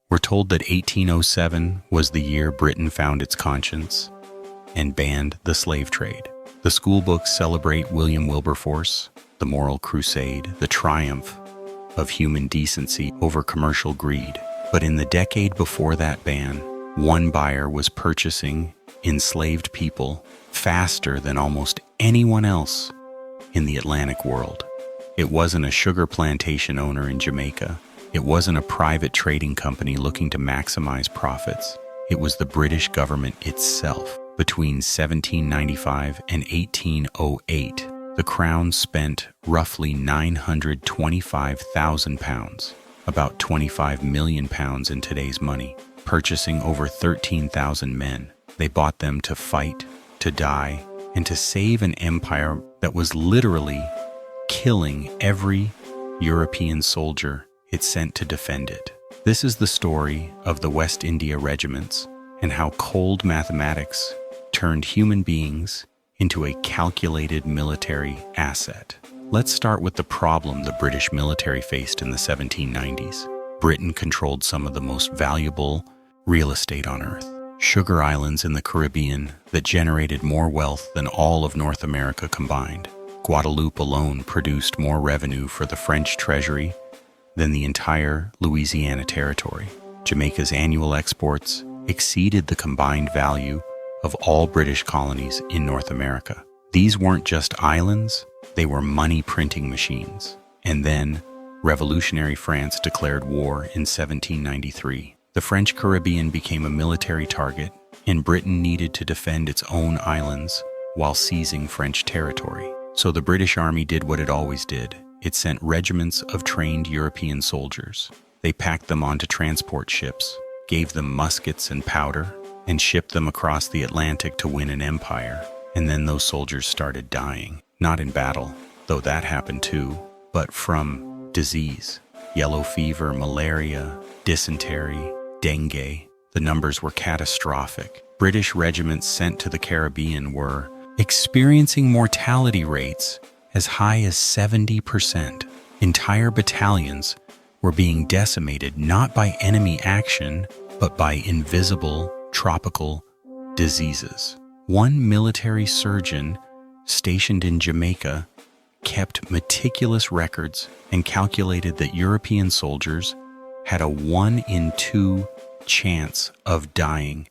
We're told that 1807 was the year Britain found its conscience and banned the slave trade. The school books celebrate William Wilberforce, the moral crusade, the triumph of human decency over commercial greed. But in the decade before that ban, one buyer was purchasing enslaved people faster than almost anyone else in the Atlantic world. It wasn't a sugar plantation owner in Jamaica. It wasn't a private trading company looking to maximize profits. It was the British government itself. Between 1795 and 1808, the Crown spent roughly £925,000, about £25 million in today's money, purchasing over 13,000 men. They bought them to fight, to die, and to save an empire that was literally killing every European soldier it sent to defend it. This is the story of the West India Regiments and how cold mathematics turned human beings into a calculated military asset. Let's start with the problem the British military faced in the 1790s. Britain controlled some of the most valuable real estate on Earth. Sugar islands in the Caribbean that generated more wealth than all of North America combined. Guadeloupe alone produced more revenue for the French treasury than the entire Louisiana territory. Jamaica's annual exports exceeded the combined value of all British colonies in North America. These weren't just islands, they were money printing machines. And then, revolutionary France declared war in 1793. The French Caribbean became a military target, and Britain needed to defend its own islands while seizing French territory. So the British Army did what it always did. It sent regiments of trained European soldiers. They packed them onto transport ships, gave them muskets and powder, and shipped them across the Atlantic to win an empire. And then those soldiers started dying, not in battle, though that happened too, but from disease. Yellow fever, malaria, dysentery, dengue. The numbers were catastrophic. British regiments sent to the Caribbean were experiencing mortality rates as high as 70%. Entire battalions were being decimated not by enemy action, but by invisible tropical diseases. One military surgeon stationed in Jamaica kept meticulous records and calculated that European soldiers had a 1 in 2 chance of dying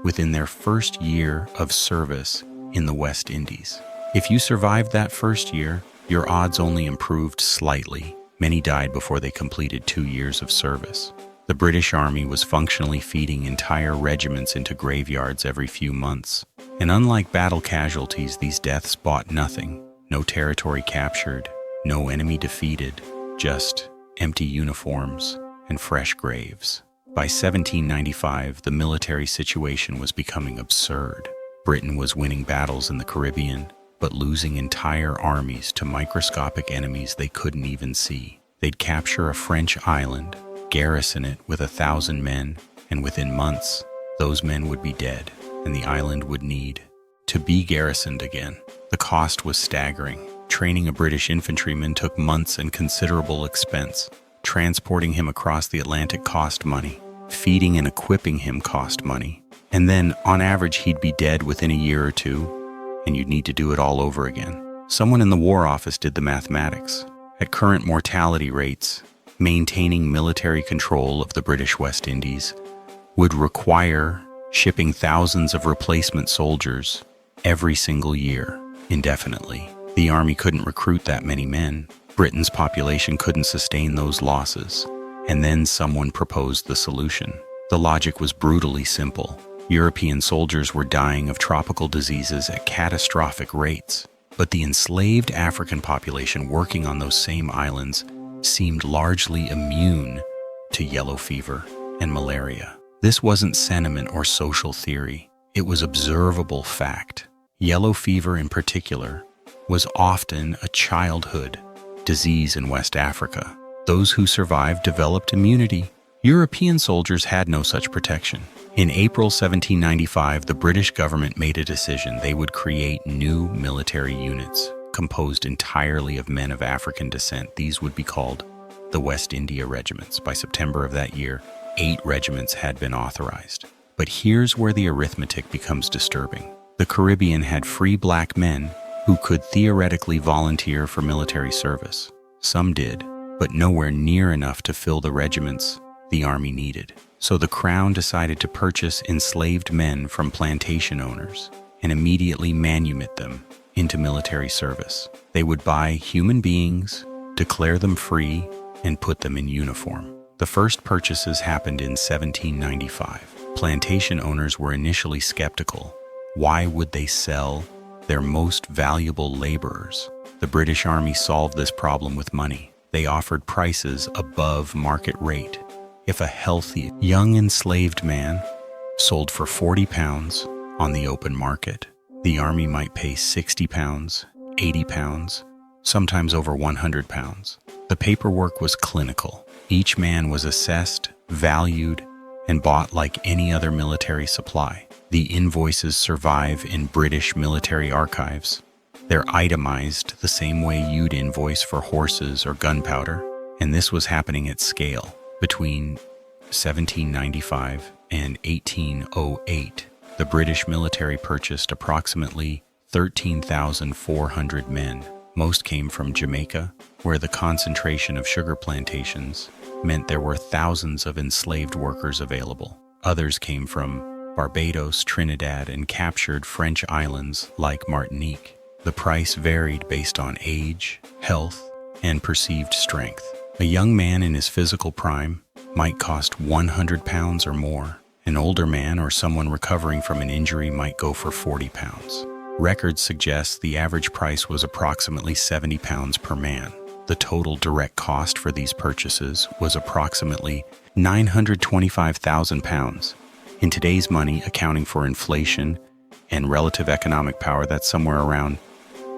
within their first year of service in the West Indies. If you survived that first year, your odds only improved slightly. Many died before they completed 2 years of service. The British Army was functionally feeding entire regiments into graveyards every few months. And unlike battle casualties, these deaths bought nothing. No territory captured, no enemy defeated, just empty uniforms and fresh graves. By 1795, the military situation was becoming absurd. Britain was winning battles in the Caribbean, but losing entire armies to microscopic enemies they couldn't even see. They'd capture a French island, garrison it with 1,000 men, and within months, those men would be dead, and the island would need to be garrisoned again. The cost was staggering. Training a British infantryman took months and considerable expense. Transporting him across the Atlantic cost money. Feeding and equipping him cost money. And then, on average, he'd be dead within a year or two, and you'd need to do it all over again. Someone in the War Office did the mathematics. At current mortality rates, maintaining military control of the British West Indies would require shipping thousands of replacement soldiers every single year, indefinitely. The army couldn't recruit that many men. Britain's population couldn't sustain those losses. And then someone proposed the solution. The logic was brutally simple. European soldiers were dying of tropical diseases at catastrophic rates, but the enslaved African population working on those same islands seemed largely immune to yellow fever and malaria. This wasn't sentiment or social theory. It was observable fact. Yellow fever in particular was often a childhood disease in West Africa. Those who survived developed immunity. European soldiers had no such protection. In April 1795, the British government made a decision. They would create new military units composed entirely of men of African descent. These would be called the West India Regiments. By September of that year, 8 regiments had been authorized. But here's where the arithmetic becomes disturbing. The Caribbean had free black men who could theoretically volunteer for military service. Some did, but nowhere near enough to fill the regiments the army needed. So the Crown decided to purchase enslaved men from plantation owners and immediately manumit them into military service. They would buy human beings, declare them free, and put them in uniform. The first purchases happened in 1795. Plantation owners were initially skeptical. Why would they sell their most valuable laborers? The British Army solved this problem with money. They offered prices above market rate. If a healthy, young enslaved man sold for 40 pounds on the open market, the army might pay 60 pounds, 80 pounds, sometimes over 100 pounds. The paperwork was clinical. Each man was assessed, valued, and bought like any other military supply. The invoices survive in British military archives. They're itemized the same way you'd invoice for horses or gunpowder, and this was happening at scale. Between 1795 and 1808, the British military purchased approximately 13,400 men. Most came from Jamaica, where the concentration of sugar plantations meant there were thousands of enslaved workers available. Others came from Barbados, Trinidad, and captured French islands like Martinique. The price varied based on age, health, and perceived strength. A young man in his physical prime might cost 100 pounds or more. An older man or someone recovering from an injury might go for 40 pounds. Records suggest the average price was approximately 70 pounds per man. The total direct cost for these purchases was approximately 925,000 pounds. In today's money, accounting for inflation and relative economic power, that's somewhere around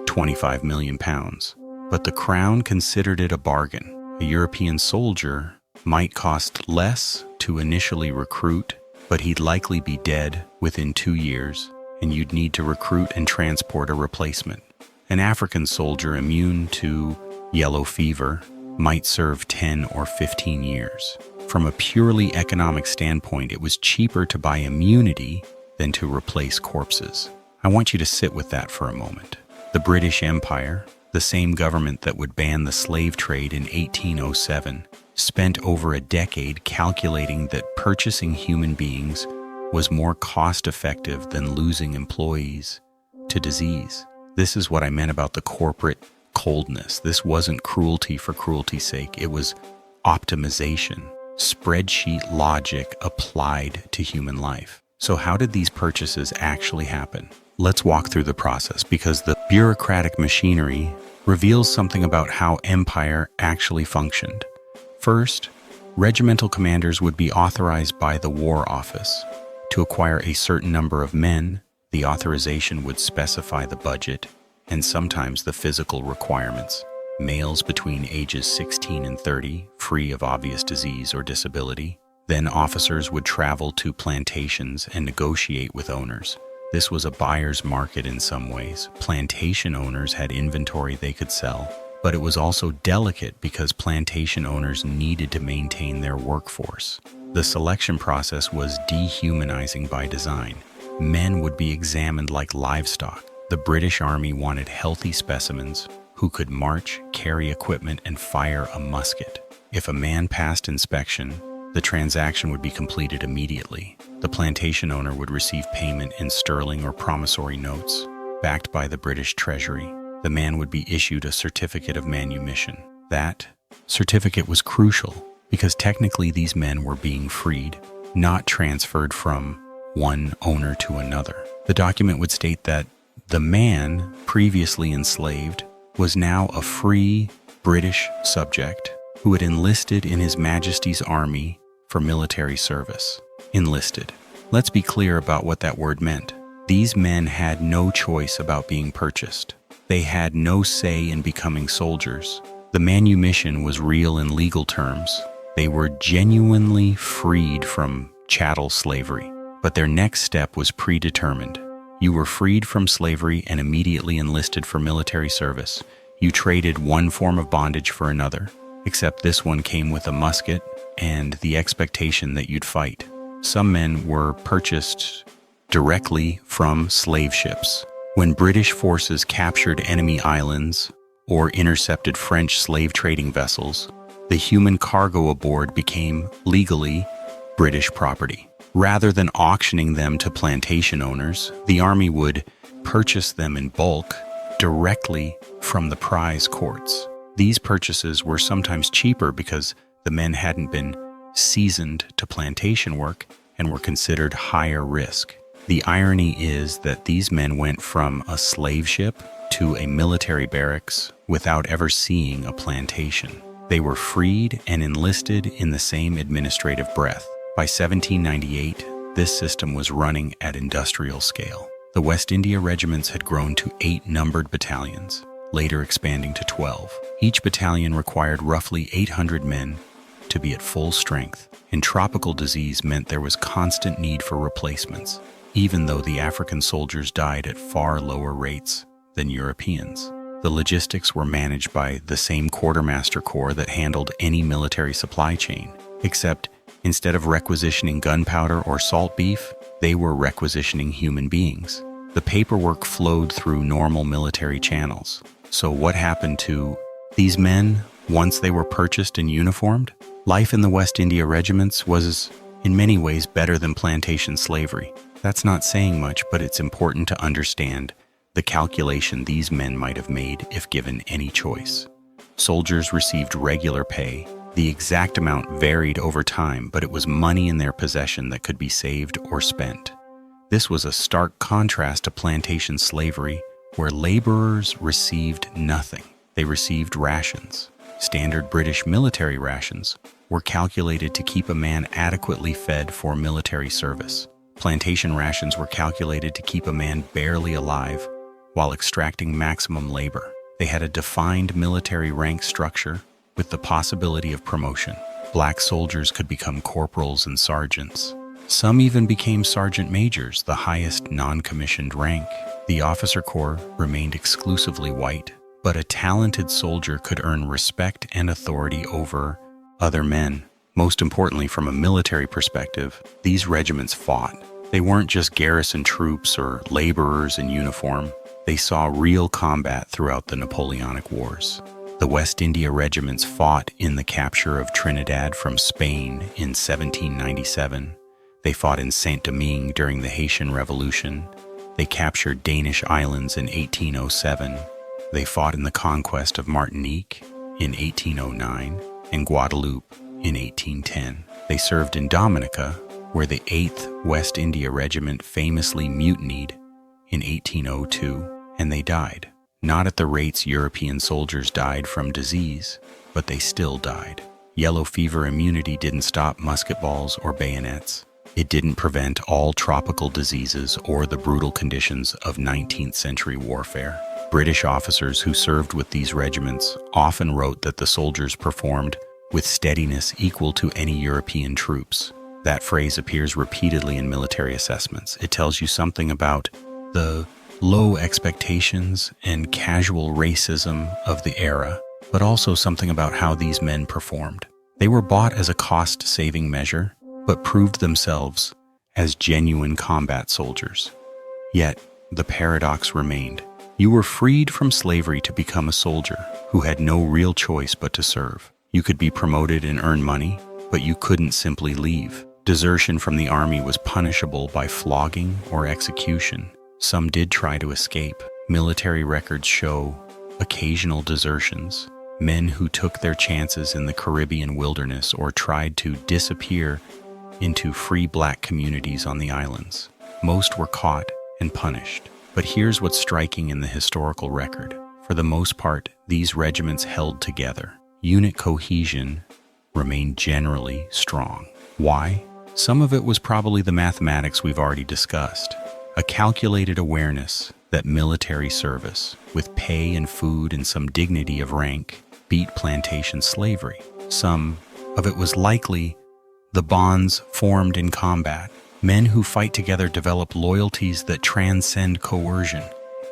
25 million pounds. But the Crown considered it a bargain. A European soldier might cost less to initially recruit, but he'd likely be dead within 2 years, and you'd need to recruit and transport a replacement. An African soldier immune to yellow fever might serve 10 or 15 years. From a purely economic standpoint, it was cheaper to buy immunity than to replace corpses. I want you to sit with that for a moment. The British Empire, the same government that would ban the slave trade in 1807, spent over a decade calculating that purchasing human beings was more cost-effective than losing employees to disease. This is what I meant about the corporate coldness. This wasn't cruelty for cruelty's sake. It was optimization, spreadsheet logic applied to human life. So how did these purchases actually happen? Let's walk through the process, because the bureaucratic machinery reveals something about how empire actually functioned. First, regimental commanders would be authorized by the War Office to acquire a certain number of men. The authorization would specify the budget and sometimes the physical requirements. Males between ages 16 and 30, free of obvious disease or disability. Then officers would travel to plantations and negotiate with owners. This was a buyer's market in some ways. Plantation owners had inventory they could sell, but it was also delicate because plantation owners needed to maintain their workforce. The selection process was dehumanizing by design. Men would be examined like livestock. The British Army wanted healthy specimens who could march, carry equipment, and fire a musket. If a man passed inspection, the transaction would be completed immediately. The plantation owner would receive payment in sterling or promissory notes, backed by the British Treasury. The man would be issued a certificate of manumission. That certificate was crucial because technically these men were being freed, not transferred from one owner to another. The document would state that the man previously enslaved was now a free British subject who had enlisted in His Majesty's Army for military service. Enlisted. Let's be clear about what that word meant. These men had no choice about being purchased. They had no say in becoming soldiers. The manumission was real in legal terms. They were genuinely freed from chattel slavery. But their next step was predetermined. You were freed from slavery and immediately enlisted for military service. You traded one form of bondage for another, except this one came with a musket and the expectation that you'd fight. Some men were purchased directly from slave ships. When British forces captured enemy islands or intercepted French slave trading vessels, the human cargo aboard became legally British property. Rather than auctioning them to plantation owners, the army would purchase them in bulk directly from the prize courts. These purchases were sometimes cheaper because the men hadn't been seasoned to plantation work and were considered higher risk. The irony is that these men went from a slave ship to a military barracks without ever seeing a plantation. They were freed and enlisted in the same administrative breath. By 1798, this system was running at industrial scale. The West India Regiments had grown to 8 numbered battalions, later expanding to 12. Each battalion required roughly 800 men to be at full strength, and tropical disease meant there was constant need for replacements, even though the African soldiers died at far lower rates than Europeans. The logistics were managed by the same quartermaster corps that handled any military supply chain, except instead of requisitioning gunpowder or salt beef, they were requisitioning human beings. The paperwork flowed through normal military channels. So what happened to these men once they were purchased and uniformed? Life in the West India Regiments was in many ways better than plantation slavery. That's not saying much, but it's important to understand the calculation these men might have made if given any choice. Soldiers received regular pay. The exact amount varied over time, but it was money in their possession that could be saved or spent. This was a stark contrast to plantation slavery, where laborers received nothing. They received rations. Standard British military rations were calculated to keep a man adequately fed for military service. Plantation rations were calculated to keep a man barely alive while extracting maximum labor. They had a defined military rank structure with the possibility of promotion. Black soldiers could become corporals and sergeants. Some even became sergeant majors, the highest non-commissioned rank. The officer corps remained exclusively white, but a talented soldier could earn respect and authority over other men. Most importantly, from a military perspective, these regiments fought. They weren't just garrison troops or laborers in uniform. They saw real combat throughout the Napoleonic Wars. The West India Regiments fought in the capture of Trinidad from Spain in 1797. They fought in Saint-Domingue during the Haitian Revolution. They captured Danish islands in 1807. They fought in the conquest of Martinique in 1809 and Guadeloupe in 1810. They served in Dominica, where the 8th West India Regiment famously mutinied in 1802, and they died. Not at the rates European soldiers died from disease, but they still died. Yellow fever immunity didn't stop musket balls or bayonets. It didn't prevent all tropical diseases or the brutal conditions of 19th century warfare. British officers who served with these regiments often wrote that the soldiers performed with steadiness equal to any European troops. That phrase appears repeatedly in military assessments. It tells you something about the low expectations and casual racism of the era, but also something about how these men performed. They were bought as a cost-saving measure, but proved themselves as genuine combat soldiers. Yet, the paradox remained. You were freed from slavery to become a soldier who had no real choice but to serve. You could be promoted and earn money, but you couldn't simply leave. Desertion from the army was punishable by flogging or execution. Some did try to escape. Military records show occasional desertions, men who took their chances in the Caribbean wilderness or tried to disappear into free black communities on the islands. Most were caught and punished. But here's what's striking in the historical record. For the most part, these regiments held together. Unit cohesion remained generally strong. Why? Some of it was probably the mathematics we've already discussed. A calculated awareness that military service, with pay and food and some dignity of rank, beat plantation slavery. Some of it was likely the bonds formed in combat. Men who fight together develop loyalties that transcend coercion.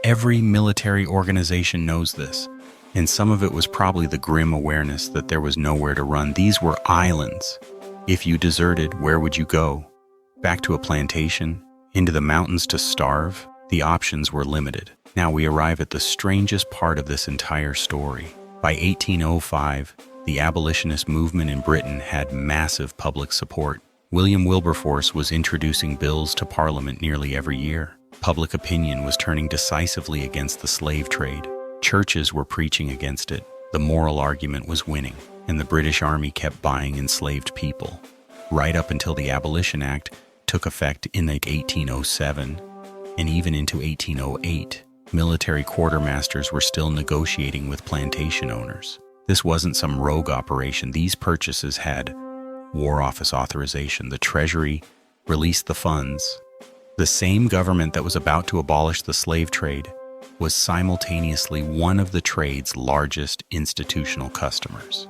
Every military organization knows this. And some of it was probably the grim awareness that there was nowhere to run. These were islands. If you deserted, where would you go? Back to a plantation? Into the mountains to starve? The options were limited. Now we arrive at the strangest part of this entire story. By 1805, the abolitionist movement in Britain had massive public support. William Wilberforce was introducing bills to Parliament nearly every year. Public opinion was turning decisively against the slave trade. Churches were preaching against it. The moral argument was winning, and the British Army kept buying enslaved people. Right up until the Abolition Act took effect in 1807, and even into 1808, military quartermasters were still negotiating with plantation owners. This wasn't some rogue operation. These purchases had War Office authorization. The Treasury released the funds. The same government that was about to abolish the slave trade was simultaneously one of the trade's largest institutional customers.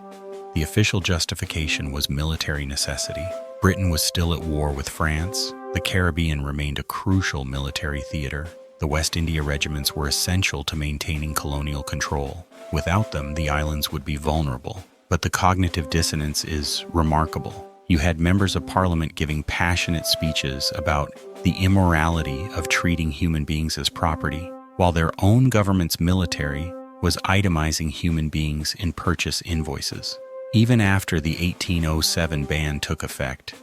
The official justification was military necessity. Britain was still at war with France. The Caribbean remained a crucial military theater. The West India Regiments were essential to maintaining colonial control. Without them, the islands would be vulnerable. But the cognitive dissonance is remarkable. You had members of Parliament giving passionate speeches about the immorality of treating human beings as property, while their own government's military was itemizing human beings in purchase invoices. Even after the 1807 ban took effect,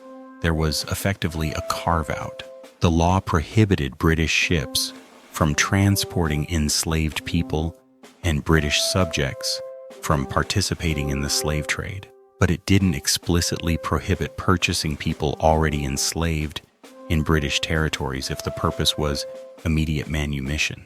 there was effectively a carve-out. The law prohibited British ships from transporting enslaved people and British subjects from participating in the slave trade, but it didn't explicitly prohibit purchasing people already enslaved in British territories if the purpose was immediate manumission.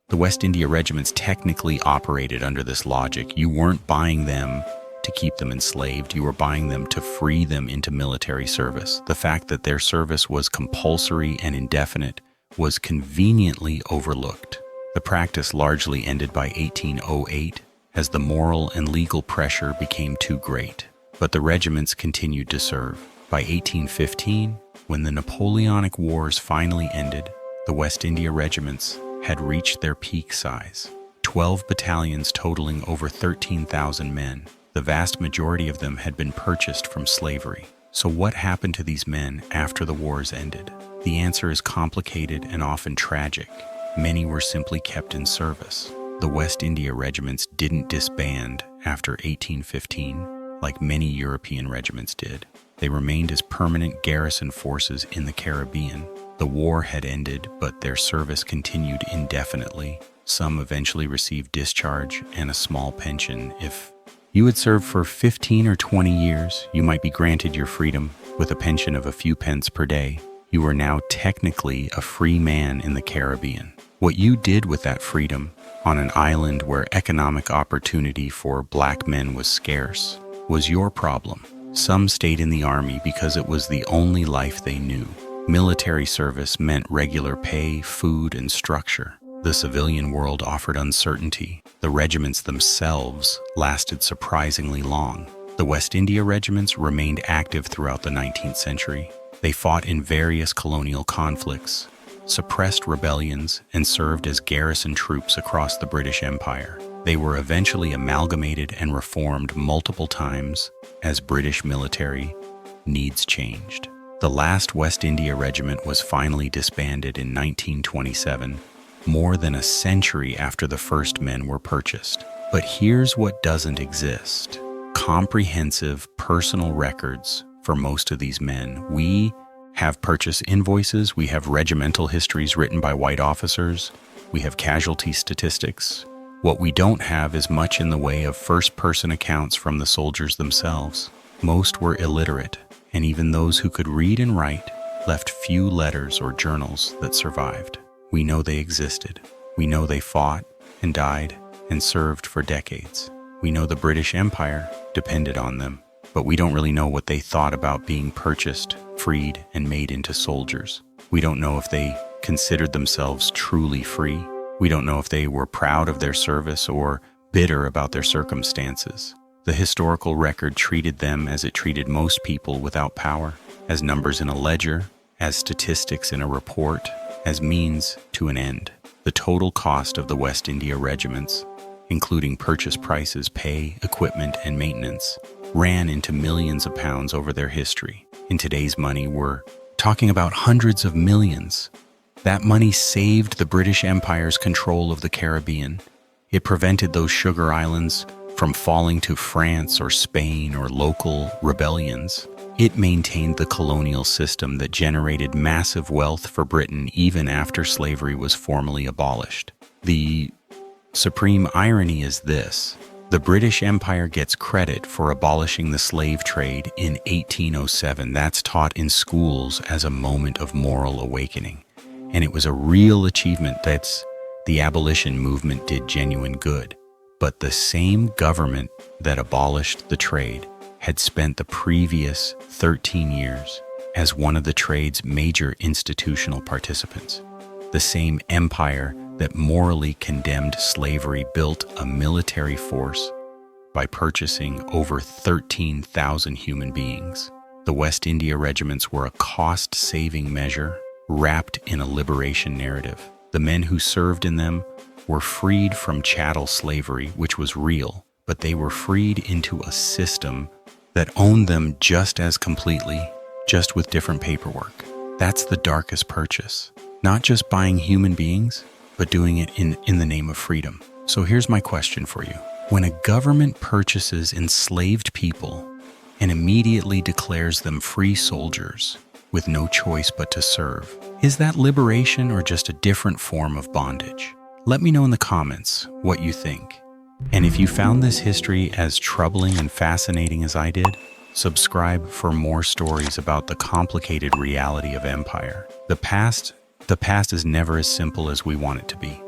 The West India Regiments technically operated under this logic. You weren't buying them to keep them enslaved, you were buying them to free them into military service. The fact that their service was compulsory and indefinite was conveniently overlooked. The practice largely ended by 1808 as the moral and legal pressure became too great. But the regiments continued to serve. By 1815, when the Napoleonic Wars finally ended, the West India Regiments had reached their peak size. 12 battalions totaling over 13,000 men. The vast majority of them had been purchased from slavery. So what happened to these men after the wars ended? The answer is complicated and often tragic. Many were simply kept in service. The West India Regiments didn't disband after 1815, like many European regiments did. They remained as permanent garrison forces in the Caribbean. The war had ended, but their service continued indefinitely. Some eventually received discharge and a small pension. If you had served for 15 or 20 years, you might be granted your freedom with a pension of a few pence per day. You were now technically a free man in the Caribbean. What you did with that freedom on an island where economic opportunity for black men was scarce was your problem. Some stayed in the army because it was the only life they knew. Military service meant regular pay, food, and structure. The civilian world offered uncertainty. The regiments themselves lasted surprisingly long. The West India Regiments remained active throughout the 19th century. They fought in various colonial conflicts, suppressed rebellions, and served as garrison troops across the British Empire. They were eventually amalgamated and reformed multiple times as British military needs changed. The last West India Regiment was finally disbanded in 1927, more than a century after the first men were purchased. But here's what doesn't exist: comprehensive personal records for most of these men. We have purchase invoices, we have regimental histories written by white officers, we have casualty statistics. What we don't have is much in the way of first-person accounts from the soldiers themselves. Most were illiterate, and even those who could read and write left few letters or journals that survived. We know they existed. We know they fought and died and served for decades. We know the British Empire depended on them, but we don't really know what they thought about being purchased, freed, and made into soldiers. We don't know if they considered themselves truly free. We don't know if they were proud of their service or bitter about their circumstances. The historical record treated them as it treated most people without power, as numbers in a ledger, as statistics in a report, as means to an end. The total cost of the West India Regiments, including purchase prices, pay, equipment, and maintenance, ran into millions of pounds over their history. In today's money, we're talking about hundreds of millions. That money saved the British Empire's control of the Caribbean. It prevented those sugar islands from falling to France or Spain or local rebellions. It maintained the colonial system that generated massive wealth for Britain even after slavery was formally abolished. The supreme irony is this: the British Empire gets credit for abolishing the slave trade in 1807. That's taught in schools as a moment of moral awakening. And it was a real achievement. That's the abolition movement did genuine good. But the same government that abolished the trade had spent the previous 13 years as one of the trade's major institutional participants. The same empire that morally condemned slavery built a military force by purchasing over 13,000 human beings. The West India Regiments were a cost-saving measure wrapped in a liberation narrative. The men who served in them were freed from chattel slavery, which was real, but they were freed into a system that owned them just as completely, just with different paperwork. That's the darkest purchase. Not just buying human beings, but doing it in the name of freedom. So here's my question for you. When a government purchases enslaved people and immediately declares them free soldiers with no choice but to serve, is that liberation or just a different form of bondage? Let me know in the comments what you think. And if you found this history as troubling and fascinating as I did, subscribe for more stories about the complicated reality of empire. The past is never as simple as we want it to be.